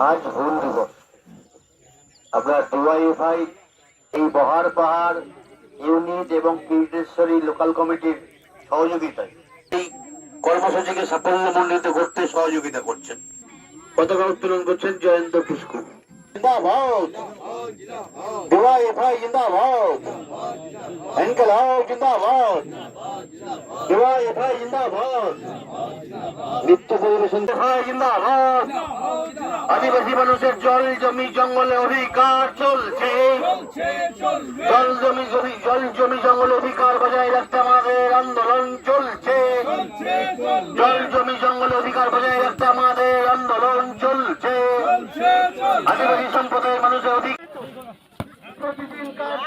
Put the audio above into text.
আজ হুল দিবস। আপনার ডিওয়াইএফআই এই বহার পাহাড় ইউনিট এবং কীর্তেশ্বরী লোকাল কমিটির সহযোগিতায় এই কর্মসূচিকে সাফল্যমণ্ডিত করতে সহযোগিতা করছেন। পতাকা উত্তোলন করছেন জয়ন্ত কিস্কু। जिंदाबाद डिवाईएफआई जिंदाबाद इनकलाब जिंदाबाद डिवाईएफआई जिंदाबाद नृत्य परिवेशन जिंदाबाद आदिवासी মানুষের জল জমি জঙ্গলে অধিকার চলছে জল জমি জঙ্গলে অধিকার বজায় রাখতে আমাদের আন্দোলন চলছে জল জমি জঙ্গলে অধিকার বজায় রাখতে আমাদের আন্দোলন চলছে আদিবাসী সম্প্রদায়ের মানুষের অধিকার প্রতিদিন কাজ